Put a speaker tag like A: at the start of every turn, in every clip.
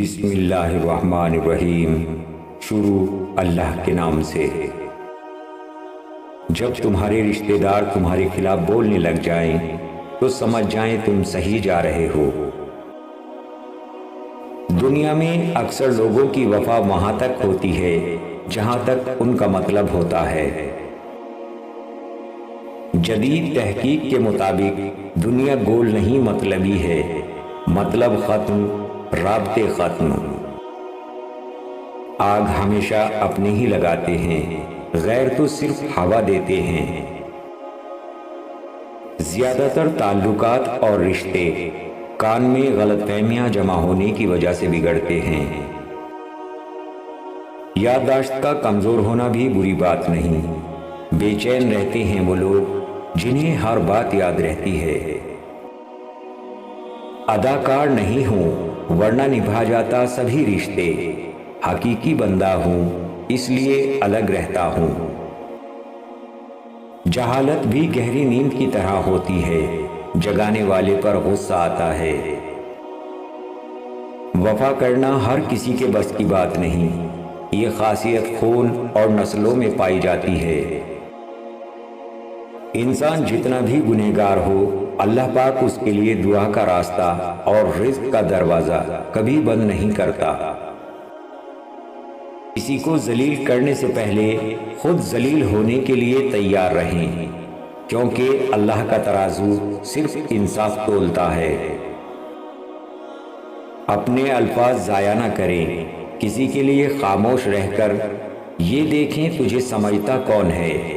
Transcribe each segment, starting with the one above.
A: بسم اللہ الرحمن الرحیم۔ شروع اللہ کے نام سے۔ جب تمہارے رشتہ دار تمہارے خلاف بولنے لگ جائیں تو سمجھ جائیں تم صحیح جا رہے ہو۔ دنیا میں اکثر لوگوں کی وفا وہاں تک ہوتی ہے جہاں تک ان کا مطلب ہوتا ہے۔ جدید تحقیق کے مطابق دنیا گول نہیں مطلبی ہے، مطلب ختم، رابطے ختم۔ آگ ہمیشہ اپنے ہی لگاتے ہیں، غیر تو صرف ہوا دیتے ہیں۔ زیادہ تر تعلقات اور رشتے کان میں غلط فہمیاں جمع ہونے کی وجہ سے بگڑتے ہیں۔ یادداشت کا کمزور ہونا بھی بری بات نہیں۔ بے چین رہتے ہیں وہ لوگ جنہیں ہر بات یاد رہتی ہے۔ اداکار نہیں ہوں ورنہ نبھا جاتا سبھی رشتے، حقیقی بندہ ہوں اس لیے الگ رہتا ہوں۔ جہالت بھی گہری نیند کی طرح ہوتی ہے، جگانے والے پر غصہ آتا ہے۔ وفا کرنا ہر کسی کے بس کی بات نہیں، یہ خاصیت خون اور نسلوں میں پائی جاتی ہے۔ انسان جتنا بھی گنہگار ہو، اللہ پاک اس کے لیے دعا کا راستہ اور رزق کا دروازہ کبھی بند نہیں کرتا۔ کسی کو ذلیل کرنے سے پہلے خود ذلیل ہونے کے لیے تیار رہیں، کیونکہ اللہ کا ترازو صرف انصاف تولتا ہے۔ اپنے الفاظ ضائع نہ کریں، کسی کے لیے خاموش رہ کر یہ دیکھیں تجھے سمجھتا کون ہے۔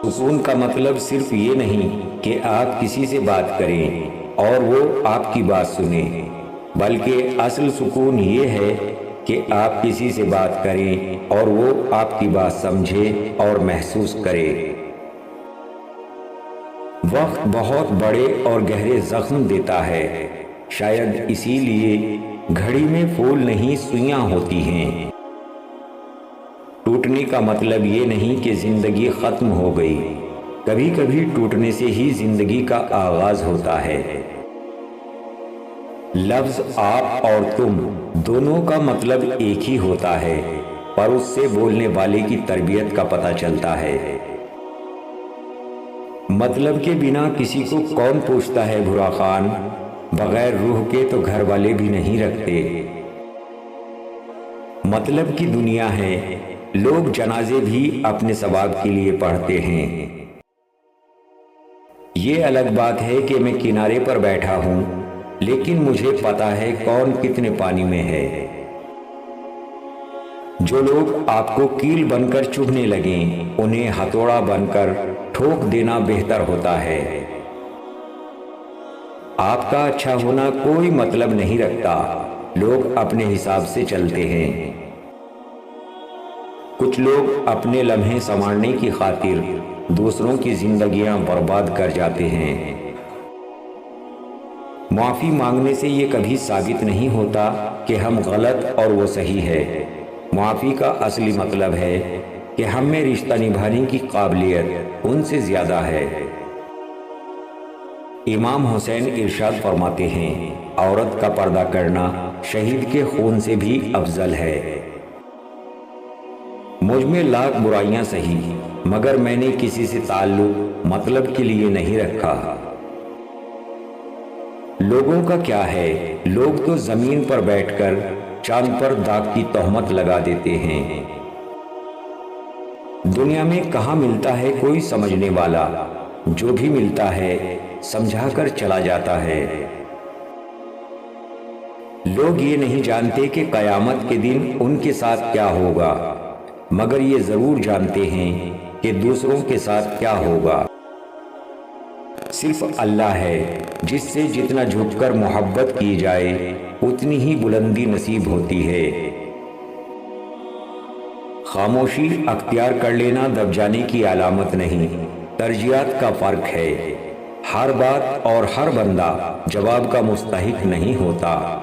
A: سکون کا مطلب صرف یہ نہیں کہ آپ کسی سے بات کریں اور وہ آپ کی بات سنیں، بلکہ اصل سکون یہ ہے کہ آپ کسی سے بات کریں اور وہ آپ کی بات سمجھے اور محسوس کرے۔ وقت بہت بڑے اور گہرے زخم دیتا ہے، شاید اسی لیے گھڑی میں پھول نہیں سوئیاں ہوتی ہیں۔ ٹوٹنے کا مطلب یہ نہیں کہ زندگی ختم ہو گئی، کبھی کبھی ٹوٹنے سے ہی زندگی کا آغاز ہوتا ہے۔ لفظ آپ اور تم دونوں کا مطلب ایک ہی ہوتا ہے، پر اس سے بولنے والے کی تربیت کا پتہ چلتا ہے۔ مطلب کے بنا کسی کو کون پوچھتا ہے برا خان، بغیر روح کے تو گھر والے بھی نہیں رکھتے۔ مطلب کی دنیا ہے، لوگ جنازے بھی اپنے ثواب کے لیے پڑھتے ہیں۔ یہ الگ بات ہے کہ میں کنارے پر بیٹھا ہوں لیکن مجھے پتا ہے کون کتنے پانی میں ہے۔ جو لوگ آپ کو کیل بن کر چبھنے لگیں انہیں ہتھوڑا بن کر ٹھوک دینا بہتر ہوتا ہے۔ آپ کا اچھا ہونا کوئی مطلب نہیں رکھتا، لوگ اپنے حساب سے چلتے ہیں۔ کچھ لوگ اپنے لمحے سنوارنے کی خاطر دوسروں کی زندگیاں برباد کر جاتے ہیں۔ معافی مانگنے سے یہ کبھی ثابت نہیں ہوتا کہ ہم غلط اور وہ صحیح ہے۔ معافی کا اصلی مطلب ہے کہ ہم میں رشتہ نبھانے کی قابلیت ان سے زیادہ ہے۔ امام حسین ارشاد فرماتے ہیں، عورت کا پردہ کرنا شہید کے خون سے بھی افضل ہے۔ مجھ میں لاکھ برائیاں سہی مگر میں نے کسی سے تعلق مطلب کے لیے نہیں رکھا۔ لوگوں کا کیا ہے، لوگ تو زمین پر بیٹھ کر چاند پر داغ کی تہمت لگا دیتے ہیں۔ دنیا میں کہاں ملتا ہے کوئی سمجھنے والا، جو بھی ملتا ہے سمجھا کر چلا جاتا ہے۔ لوگ یہ نہیں جانتے کہ قیامت کے دن ان کے ساتھ کیا ہوگا، مگر یہ ضرور جانتے ہیں کہ دوسروں کے ساتھ کیا ہوگا۔ صرف اللہ ہے جس سے جتنا جھک کر محبت کی جائے اتنی ہی بلندی نصیب ہوتی ہے۔ خاموشی اختیار کر لینا دب جانے کی علامت نہیں، ترجیحات کا فرق ہے۔ ہر بات اور ہر بندہ جواب کا مستحق نہیں ہوتا۔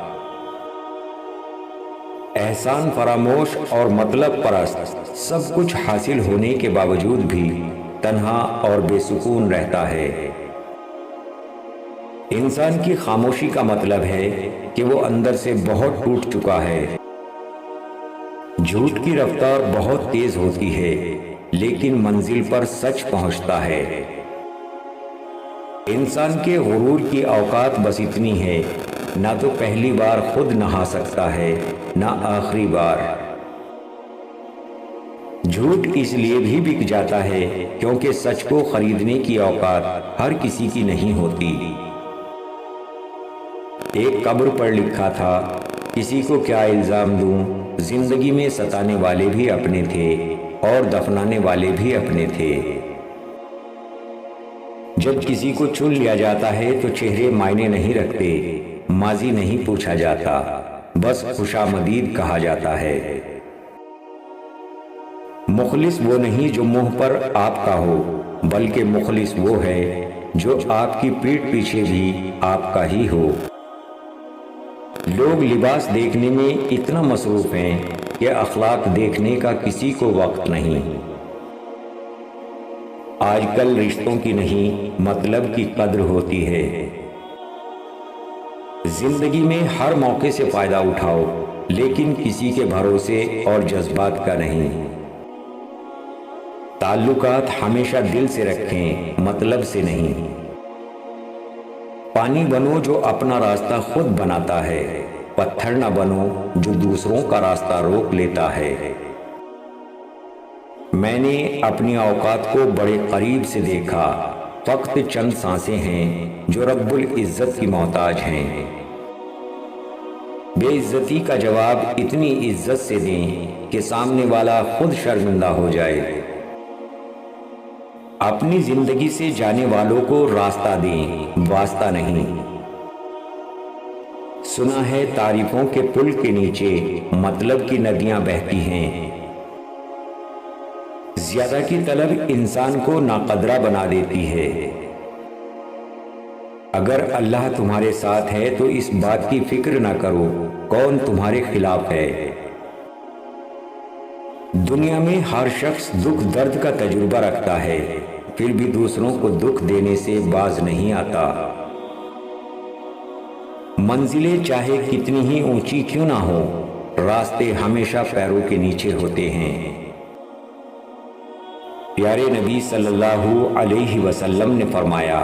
A: احسان فراموش اور مطلب پرست سب کچھ حاصل ہونے کے باوجود بھی تنہا اور بے سکون رہتا ہے۔ انسان کی خاموشی کا مطلب ہے کہ وہ اندر سے بہت ٹوٹ چکا ہے۔ جھوٹ کی رفتار بہت تیز ہوتی ہے لیکن منزل پر سچ پہنچتا ہے۔ انسان کے غرور کی اوقات بس اتنی ہے، نہ تو پہلی بار خود نہا سکتا ہے نہ آخری بار۔ جھوٹ اس لیے بھی بک جاتا ہے کیونکہ سچ کو خریدنے کی اوقات ہر کسی کی نہیں ہوتی۔ ایک قبر پر لکھا تھا، کسی کو کیا الزام دوں، زندگی میں ستانے والے بھی اپنے تھے اور دفنانے والے بھی اپنے تھے۔ جب کسی کو چن لیا جاتا ہے تو چہرے معنی نہیں رکھتے، ماضی نہیں پوچھا جاتا، بس خوشامدید کہا جاتا ہے۔ مخلص وہ نہیں جو منہ پر آپ کا ہو، بلکہ مخلص وہ ہے جو آپ کی پیٹھ پیچھے بھی آپ کا ہی ہو۔ لوگ لباس دیکھنے میں اتنا مصروف ہیں کہ اخلاق دیکھنے کا کسی کو وقت نہیں۔ آج کل رشتوں کی نہیں، مطلب کی قدر ہوتی ہے۔ زندگی میں ہر موقع سے فائدہ اٹھاؤ، لیکن کسی کے بھروسے اور جذبات کا نہیں۔ تعلقات ہمیشہ دل سے رکھیں، مطلب سے نہیں۔ پانی بنو جو اپنا راستہ خود بناتا ہے، پتھر نہ بنو جو دوسروں کا راستہ روک لیتا ہے۔ میں نے اپنی اوقات کو بڑے قریب سے دیکھا، فقط چند سانسیں ہیں جو رب العزت کی محتاج ہیں۔ بے عزتی کا جواب اتنی عزت سے دیں کہ سامنے والا خود شرمندہ ہو جائے۔ اپنی زندگی سے جانے والوں کو راستہ دیں، واسطہ نہیں۔ سنا ہے تعریفوں کے پل کے نیچے مطلب کی ندیاں بہتی ہیں۔ زیادہ کی طلب انسان کو ناقدرہ بنا دیتی ہے۔ اگر اللہ تمہارے ساتھ ہے تو اس بات کی فکر نہ کرو کون تمہارے خلاف ہے۔ دنیا میں ہر شخص دکھ درد کا تجربہ رکھتا ہے، پھر بھی دوسروں کو دکھ دینے سے باز نہیں آتا۔ منزلیں چاہے کتنی ہی اونچی کیوں نہ ہو، راستے ہمیشہ پیروں کے نیچے ہوتے ہیں۔ پیارے نبی صلی اللہ علیہ وسلم نے فرمایا،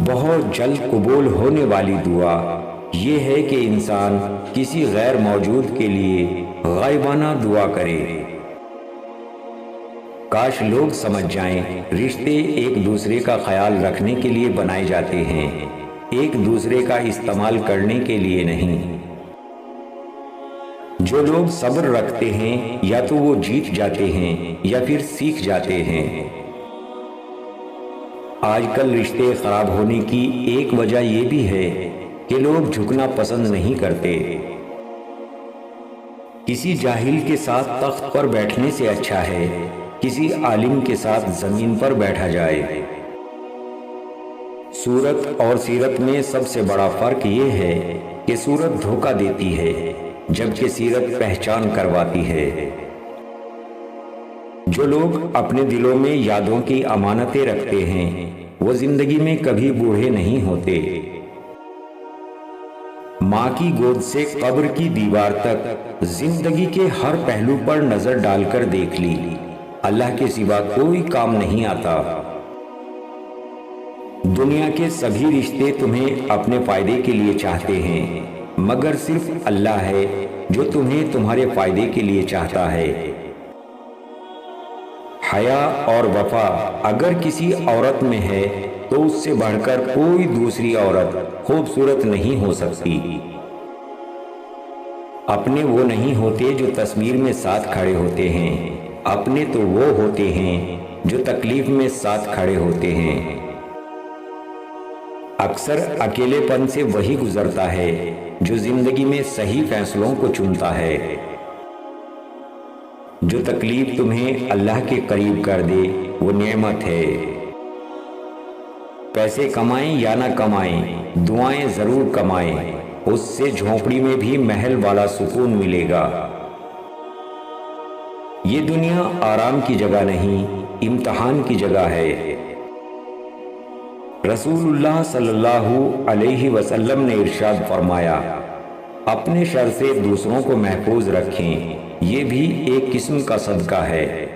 A: بہت جلد قبول ہونے والی دعا یہ ہے کہ انسان کسی غیر موجود کے لیے غائبانہ دعا کرے۔ کاش لوگ سمجھ جائیں، رشتے ایک دوسرے کا خیال رکھنے کے لیے بنائے جاتے ہیں، ایک دوسرے کا استعمال کرنے کے لیے نہیں۔ جو لوگ صبر رکھتے ہیں یا تو وہ جیت جاتے ہیں یا پھر سیکھ جاتے ہیں۔ آج کل رشتے خراب ہونے کی ایک وجہ یہ بھی ہے کہ لوگ جھکنا پسند نہیں کرتے۔ کسی جاہل کے ساتھ تخت پر بیٹھنے سے اچھا ہے کسی عالم کے ساتھ زمین پر بیٹھا جائے۔ صورت اور سیرت میں سب سے بڑا فرق یہ ہے کہ صورت دھوکہ دیتی ہے جبکہ سیرت پہچان کرواتی ہے۔ جو لوگ اپنے دلوں میں یادوں کی امانتیں رکھتے ہیں وہ زندگی میں کبھی بوڑھے نہیں ہوتے۔ ماں کی گود سے قبر کی دیوار تک زندگی کے ہر پہلو پر نظر ڈال کر دیکھ لی، اللہ کے سوا کوئی کام نہیں آتا۔ دنیا کے سبھی رشتے تمہیں اپنے فائدے کے لیے چاہتے ہیں، مگر صرف اللہ ہے جو تمہیں تمہارے فائدے کے لیے چاہتا ہے۔ حیا اور وفا اگر کسی عورت میں ہے تو اس سے بڑھ کر کوئی دوسری عورت خوبصورت نہیں ہو سکتی۔ اپنے وہ نہیں ہوتے جو تصویر میں ساتھ کھڑے ہوتے ہیں، اپنے تو وہ ہوتے ہیں جو تکلیف میں ساتھ کھڑے ہوتے ہیں۔ اکثر اکیلے پن سے وہی گزرتا ہے جو زندگی میں صحیح فیصلوں کو چنتا ہے۔ جو تکلیف تمہیں اللہ کے قریب کر دے وہ نعمت ہے۔ پیسے کمائیں یا نہ کمائیں، دعائیں ضرور کمائیں، اس سے جھونپڑی میں بھی محل والا سکون ملے گا۔ یہ دنیا آرام کی جگہ نہیں، امتحان کی جگہ ہے۔ رسول اللہ صلی اللہ علیہ وسلم نے ارشاد فرمایا، اپنے شر سے دوسروں کو محفوظ رکھیں، یہ بھی ایک قسم کا صدقہ ہے۔